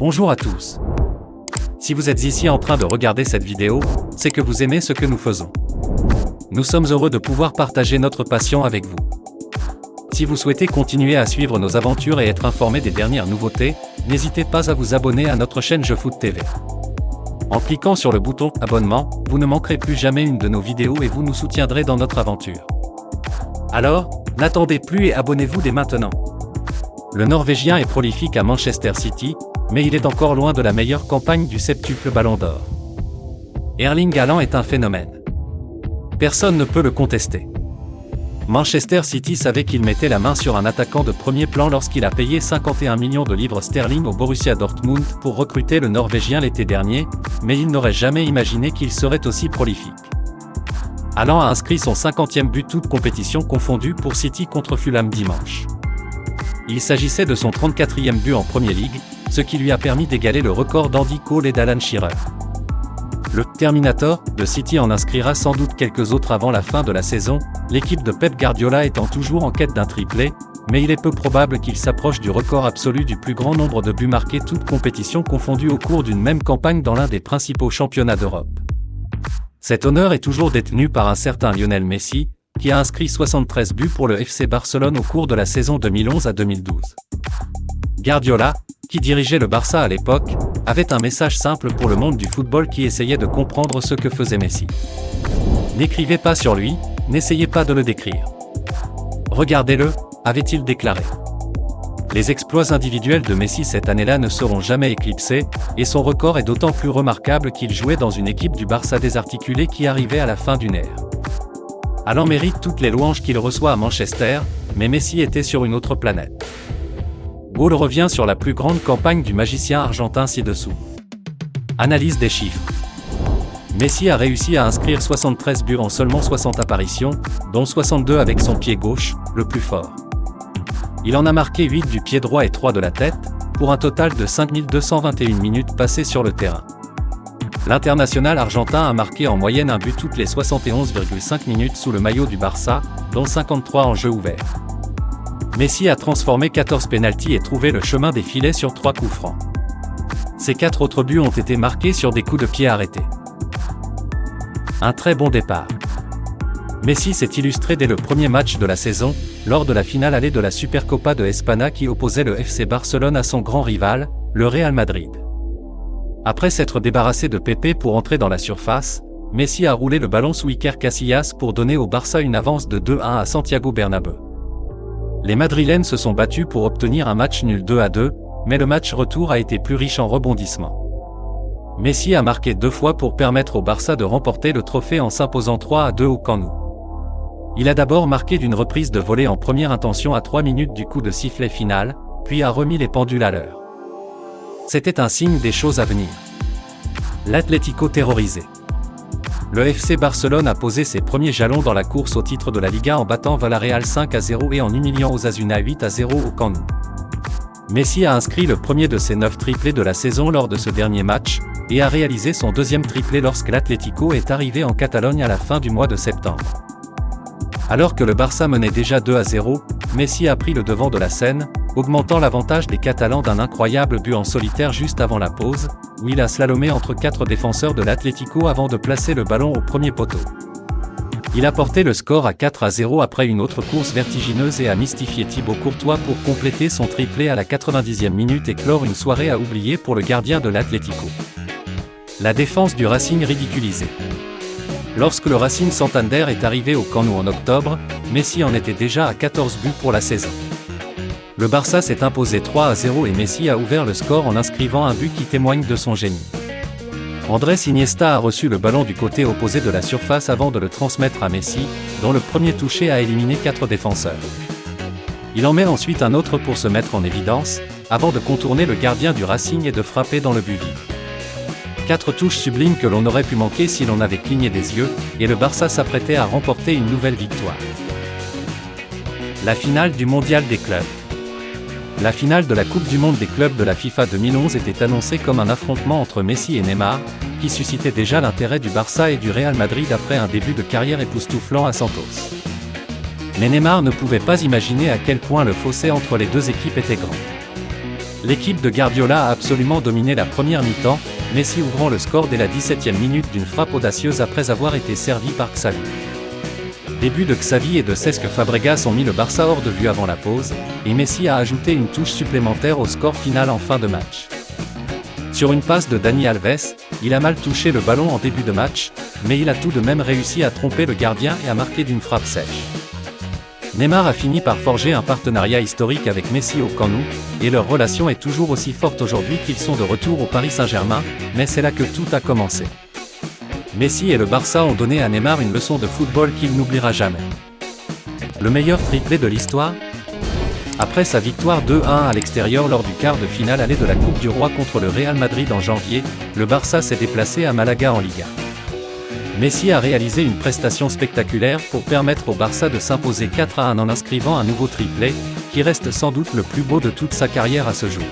Bonjour à tous. Si vous êtes ici en train de regarder cette vidéo, c'est que vous aimez ce que nous faisons. Nous sommes heureux de pouvoir partager notre passion avec vous. Si vous souhaitez continuer à suivre nos aventures et être informé des dernières nouveautés, n'hésitez pas à vous abonner à notre chaîne JeuFoot TV. En cliquant sur le bouton « Abonnement », vous ne manquerez plus jamais une de nos vidéos et vous nous soutiendrez dans notre aventure. Alors, n'attendez plus et abonnez-vous dès maintenant. Le Norvégien est prolifique à Manchester City, mais il est encore loin de la meilleure campagne du septuple Ballon d'Or. Erling Haaland est un phénomène. Personne ne peut le contester. Manchester City savait qu'il mettait la main sur un attaquant de premier plan lorsqu'il a payé 51 millions de livres sterling au Borussia Dortmund pour recruter le Norvégien l'été dernier, mais il n'aurait jamais imaginé qu'il serait aussi prolifique. Haaland a inscrit son 50e but toute compétition confondue pour City contre Fulham dimanche. Il s'agissait de son 34e but en Premier League, ce qui lui a permis d'égaler le record d'Andy Cole et d'Alan Shearer. Le Terminator de City en inscrira sans doute quelques autres avant la fin de la saison, l'équipe de Pep Guardiola étant toujours en quête d'un triplé, mais il est peu probable qu'il s'approche du record absolu du plus grand nombre de buts marqués toutes compétitions confondues au cours d'une même campagne dans l'un des principaux championnats d'Europe. Cet honneur est toujours détenu par un certain Lionel Messi, qui a inscrit 73 buts pour le FC Barcelone au cours de la saison 2011 à 2012. Guardiola, qui dirigeait le Barça à l'époque, avait un message simple pour le monde du football qui essayait de comprendre ce que faisait Messi. N'écrivez pas sur lui, n'essayez pas de le décrire. Regardez-le, avait-il déclaré. Les exploits individuels de Messi cette année-là ne seront jamais éclipsés, et son record est d'autant plus remarquable qu'il jouait dans une équipe du Barça désarticulée qui arrivait à la fin d'une ère. Haaland mérite toutes les louanges qu'il reçoit à Manchester, mais Messi était sur une autre planète. Goal revient sur la plus grande campagne du magicien argentin ci-dessous. Analyse des chiffres. Messi a réussi à inscrire 73 buts en seulement 60 apparitions, dont 62 avec son pied gauche, le plus fort. Il en a marqué 8 du pied droit et 3 de la tête, pour un total de 5221 minutes passées sur le terrain. L'international argentin a marqué en moyenne un but toutes les 71,5 minutes sous le maillot du Barça, dont 53 en jeu ouvert. Messi a transformé 14 pénaltys et trouvé le chemin des filets sur 3 coups francs. Ses 4 autres buts ont été marqués sur des coups de pied arrêtés. Un très bon départ. Messi s'est illustré dès le premier match de la saison, lors de la finale allée de la Supercopa de España qui opposait le FC Barcelone à son grand rival, le Real Madrid. Après s'être débarrassé de Pepe pour entrer dans la surface, Messi a roulé le ballon sous Iker Casillas pour donner au Barça une avance de 2-1 à Santiago Bernabéu. Les Madrilènes se sont battus pour obtenir un match nul 2-2, mais le match retour a été plus riche en rebondissements. Messi a marqué 2 fois pour permettre au Barça de remporter le trophée en s'imposant 3-2 au Camp Nou. Il a d'abord marqué d'une reprise de volée en première intention à 3 minutes du coup de sifflet final, puis a remis les pendules à l'heure. C'était un signe des choses à venir. L'Atlético terrorisé. Le FC Barcelone a posé ses premiers jalons dans la course au titre de la Liga en battant Villarreal 5-0 et en humiliant Osasuna 8-0 au Camp Nou. Messi a inscrit le premier de ses 9 triplés de la saison lors de ce dernier match, et a réalisé son deuxième triplé lorsque l'Atlético est arrivé en Catalogne à la fin du mois de septembre. Alors que le Barça menait déjà 2-0, Messi a pris le devant de la scène, augmentant l'avantage des Catalans d'un incroyable but en solitaire juste avant la pause, où il a slalomé entre 4 défenseurs de l'Atlético avant de placer le ballon au premier poteau. Il a porté le score à 4-0 après une autre course vertigineuse et a mystifié Thibaut Courtois pour compléter son triplé à la 90e minute et clore une soirée à oublier pour le gardien de l'Atlético. La défense du Racing ridiculisée. Lorsque le Racing Santander est arrivé au Camp Nou en octobre, Messi en était déjà à 14 buts pour la saison. Le Barça s'est imposé 3-0 et Messi a ouvert le score en inscrivant un but qui témoigne de son génie. Andrés Iniesta a reçu le ballon du côté opposé de la surface avant de le transmettre à Messi, dont le premier touché a éliminé 4 défenseurs. Il en met ensuite un autre pour se mettre en évidence, avant de contourner le gardien du Racing et de frapper dans le but vide. 4 touches sublimes que l'on aurait pu manquer si l'on avait cligné des yeux, et le Barça s'apprêtait à remporter une nouvelle victoire. La finale du Mondial des clubs. La finale de la Coupe du Monde des clubs de la FIFA 2011 était annoncée comme un affrontement entre Messi et Neymar, qui suscitait déjà l'intérêt du Barça et du Real Madrid après un début de carrière époustouflant à Santos. Mais Neymar ne pouvait pas imaginer à quel point le fossé entre les deux équipes était grand. L'équipe de Guardiola a absolument dominé la première mi-temps, Messi ouvrant le score dès la 17e minute d'une frappe audacieuse après avoir été servi par Xavi. Les buts de Xavi et de Cesc Fabregas ont mis le Barça hors de vue avant la pause, et Messi a ajouté une touche supplémentaire au score final en fin de match. Sur une passe de Dani Alves, il a mal touché le ballon en début de match, mais il a tout de même réussi à tromper le gardien et à marquer d'une frappe sèche. Neymar a fini par forger un partenariat historique avec Messi au Camp Nou, et leur relation est toujours aussi forte aujourd'hui qu'ils sont de retour au Paris Saint-Germain, mais c'est là que tout a commencé. Messi et le Barça ont donné à Neymar une leçon de football qu'il n'oubliera jamais. Le meilleur triplé de l'histoire ? Après sa victoire 2-1 à l'extérieur lors du quart de finale aller de la Coupe du Roi contre le Real Madrid en janvier, le Barça s'est déplacé à Malaga en Liga. Messi a réalisé une prestation spectaculaire pour permettre au Barça de s'imposer 4-1 en inscrivant un nouveau triplé, qui reste sans doute le plus beau de toute sa carrière à ce jour.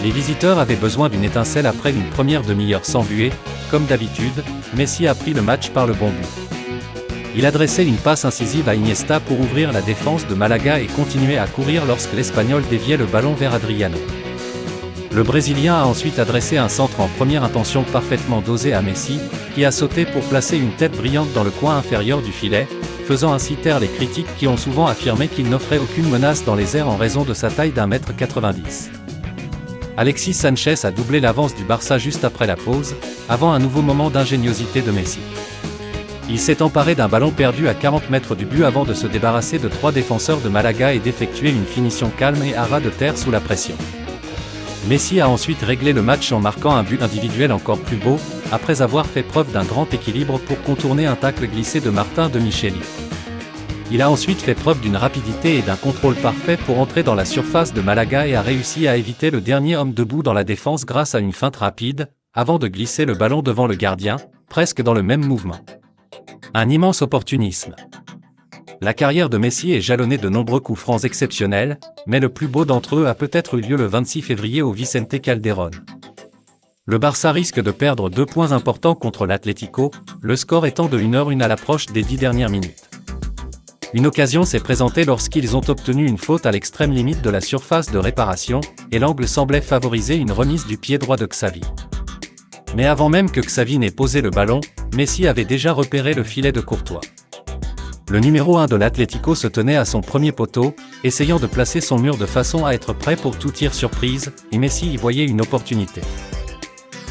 Les visiteurs avaient besoin d'une étincelle après une première demi-heure sans but et, comme d'habitude, Messi a pris le match par le bon but. Il a dressé une passe incisive à Iniesta pour ouvrir la défense de Malaga et continuer à courir lorsque l'Espagnol déviait le ballon vers Adriano. Le Brésilien a ensuite adressé un centre en première intention parfaitement dosé à Messi, qui a sauté pour placer une tête brillante dans le coin inférieur du filet, faisant ainsi taire les critiques qui ont souvent affirmé qu'il n'offrait aucune menace dans les airs en raison de sa taille d'1,90 m. Alexis Sanchez a doublé l'avance du Barça juste après la pause, avant un nouveau moment d'ingéniosité de Messi. Il s'est emparé d'un ballon perdu à 40 mètres du but avant de se débarrasser de 3 défenseurs de Malaga et d'effectuer une finition calme et à ras de terre sous la pression. Messi a ensuite réglé le match en marquant un but individuel encore plus beau, après avoir fait preuve d'un grand équilibre pour contourner un tacle glissé de Martin de Micheli. Il a ensuite fait preuve d'une rapidité et d'un contrôle parfait pour entrer dans la surface de Malaga et a réussi à éviter le dernier homme debout dans la défense grâce à une feinte rapide, avant de glisser le ballon devant le gardien, presque dans le même mouvement. Un immense opportunisme. La carrière de Messi est jalonnée de nombreux coups francs exceptionnels, mais le plus beau d'entre eux a peut-être eu lieu le 26 février au Vicente Calderón. Le Barça risque de perdre 2 points importants contre l'Atlético, le score étant de 1-1 à l'approche des 10 dernières minutes. Une occasion s'est présentée lorsqu'ils ont obtenu une faute à l'extrême limite de la surface de réparation, et l'angle semblait favoriser une remise du pied droit de Xavi. Mais avant même que Xavi n'ait posé le ballon, Messi avait déjà repéré le filet de Courtois. Le numéro 1 de l'Atlético se tenait à son premier poteau, essayant de placer son mur de façon à être prêt pour tout tir surprise, et Messi y voyait une opportunité.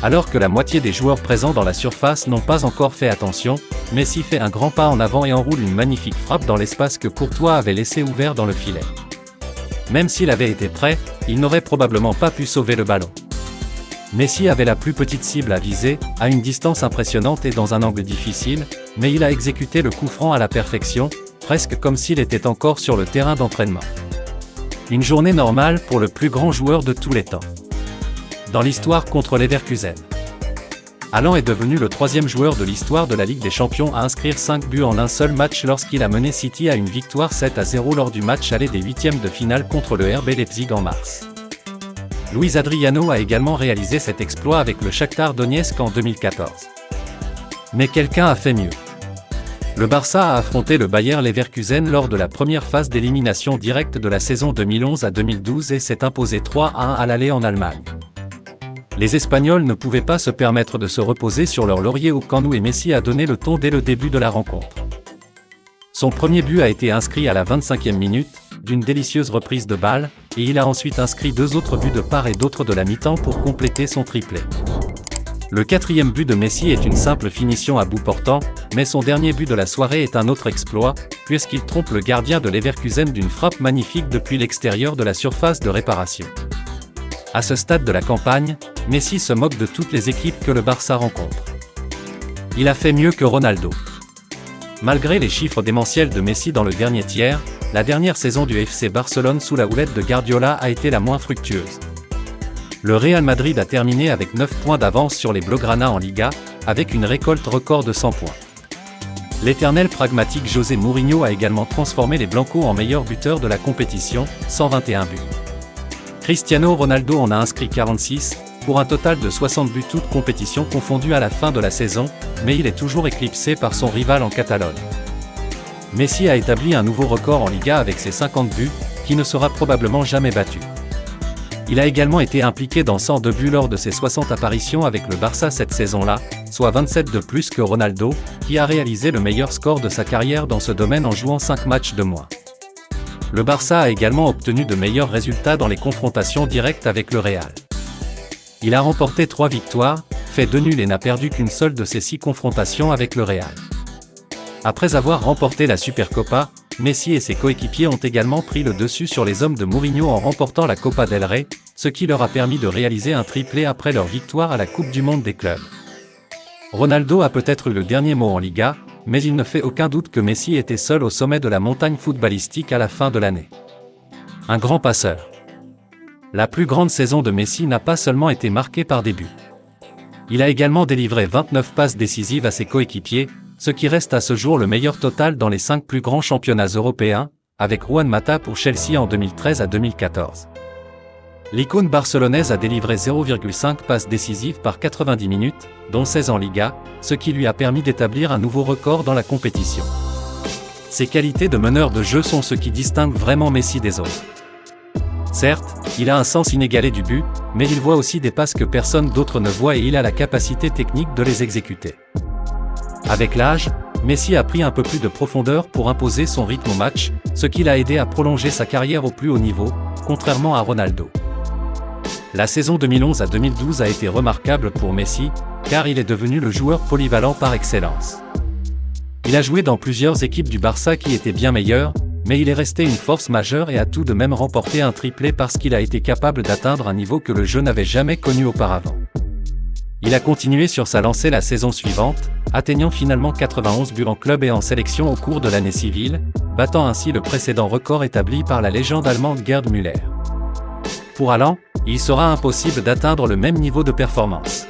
Alors que la moitié des joueurs présents dans la surface n'ont pas encore fait attention, Messi fait un grand pas en avant et enroule une magnifique frappe dans l'espace que Courtois avait laissé ouvert dans le filet. Même s'il avait été prêt, il n'aurait probablement pas pu sauver le ballon. Messi avait la plus petite cible à viser, à une distance impressionnante et dans un angle difficile, mais il a exécuté le coup franc à la perfection, presque comme s'il était encore sur le terrain d'entraînement. Une journée normale pour le plus grand joueur de tous les temps. Dans l'histoire contre Leverkusen. Haaland est devenu le 3e joueur de l'histoire de la Ligue des Champions à inscrire 5 buts en un seul match lorsqu'il a mené City à une victoire 7-0 lors du match aller des 8e de finale contre le RB Leipzig en mars. Luis Adriano a également réalisé cet exploit avec le Shakhtar Donetsk en 2014. Mais quelqu'un a fait mieux. Le Barça a affronté le Bayer Leverkusen lors de la première phase d'élimination directe de la saison 2011 à 2012 et s'est imposé 3-1 à l'aller en Allemagne. Les Espagnols ne pouvaient pas se permettre de se reposer sur leur laurier au Camp Nou et Messi a donné le ton dès le début de la rencontre. Son premier but a été inscrit à la 25e minute, d'une délicieuse reprise de balle, et il a ensuite inscrit 2 autres buts de part et d'autre de la mi-temps pour compléter son triplé. Le 4e but de Messi est une simple finition à bout portant, mais son dernier but de la soirée est un autre exploit, puisqu'il trompe le gardien de Leverkusen d'une frappe magnifique depuis l'extérieur de la surface de réparation. À ce stade de la campagne, Messi se moque de toutes les équipes que le Barça rencontre. Il a fait mieux que Ronaldo. Malgré les chiffres démentiels de Messi dans le dernier tiers, la dernière saison du FC Barcelone sous la houlette de Guardiola a été la moins fructueuse. Le Real Madrid a terminé avec 9 points d'avance sur les Blaugrana en Liga, avec une récolte record de 100 points. L'éternel pragmatique José Mourinho a également transformé les Blancos en meilleurs buteurs de la compétition, 121 buts. Cristiano Ronaldo en a inscrit 46, pour un total de 60 buts toutes compétitions confondues à la fin de la saison, mais il est toujours éclipsé par son rival en Catalogne. Messi a établi un nouveau record en Liga avec ses 50 buts, qui ne sera probablement jamais battu. Il a également été impliqué dans 102 buts lors de ses 60 apparitions avec le Barça cette saison-là, soit 27 de plus que Ronaldo, qui a réalisé le meilleur score de sa carrière dans ce domaine en jouant 5 matchs de moins. Le Barça a également obtenu de meilleurs résultats dans les confrontations directes avec le Real. Il a remporté 3 victoires, fait 2 nuls et n'a perdu qu'une seule de ses 6 confrontations avec le Real. Après avoir remporté la Supercopa, Messi et ses coéquipiers ont également pris le dessus sur les hommes de Mourinho en remportant la Copa del Rey, ce qui leur a permis de réaliser un triplé après leur victoire à la Coupe du Monde des clubs. Ronaldo a peut-être eu le dernier mot en Liga, mais il ne fait aucun doute que Messi était seul au sommet de la montagne footballistique à la fin de l'année. Un grand passeur. La plus grande saison de Messi n'a pas seulement été marquée par des buts. Il a également délivré 29 passes décisives à ses coéquipiers, ce qui reste à ce jour le meilleur total dans les 5 plus grands championnats européens, avec Juan Mata pour Chelsea en 2013 à 2014. L'icône barcelonaise a délivré 0,5 passes décisives par 90 minutes, dont 16 en Liga, ce qui lui a permis d'établir un nouveau record dans la compétition. Ses qualités de meneur de jeu sont ce qui distingue vraiment Messi des autres. Certes, il a un sens inégalé du but, mais il voit aussi des passes que personne d'autre ne voit et il a la capacité technique de les exécuter. Avec l'âge, Messi a pris un peu plus de profondeur pour imposer son rythme au match, ce qui l'a aidé à prolonger sa carrière au plus haut niveau, contrairement à Ronaldo. La saison 2011 à 2012 a été remarquable pour Messi, car il est devenu le joueur polyvalent par excellence. Il a joué dans plusieurs équipes du Barça qui étaient bien meilleures, mais il est resté une force majeure et a tout de même remporté un triplé parce qu'il a été capable d'atteindre un niveau que le jeu n'avait jamais connu auparavant. Il a continué sur sa lancée la saison suivante, atteignant finalement 91 buts en club et en sélection au cours de l'année civile, battant ainsi le précédent record établi par la légende allemande Gerd Müller. Pour Haaland, il sera impossible d'atteindre le même niveau de performance.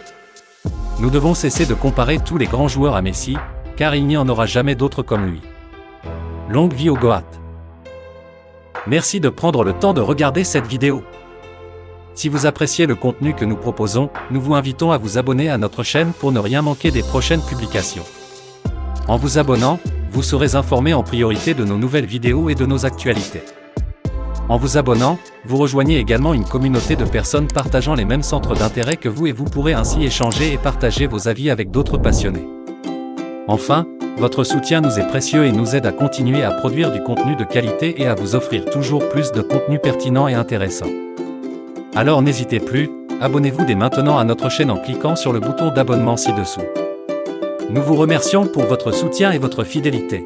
Nous devons cesser de comparer tous les grands joueurs à Messi, car il n'y en aura jamais d'autres comme lui. Longue vie au Goat. Merci de prendre le temps de regarder cette vidéo. Si vous appréciez le contenu que nous proposons, nous vous invitons à vous abonner à notre chaîne pour ne rien manquer des prochaines publications. En vous abonnant, vous serez informé en priorité de nos nouvelles vidéos et de nos actualités. En vous abonnant, vous rejoignez également une communauté de personnes partageant les mêmes centres d'intérêt que vous et vous pourrez ainsi échanger et partager vos avis avec d'autres passionnés. Enfin, votre soutien nous est précieux et nous aide à continuer à produire du contenu de qualité et à vous offrir toujours plus de contenu pertinent et intéressant. Alors n'hésitez plus, abonnez-vous dès maintenant à notre chaîne en cliquant sur le bouton d'abonnement ci-dessous. Nous vous remercions pour votre soutien et votre fidélité.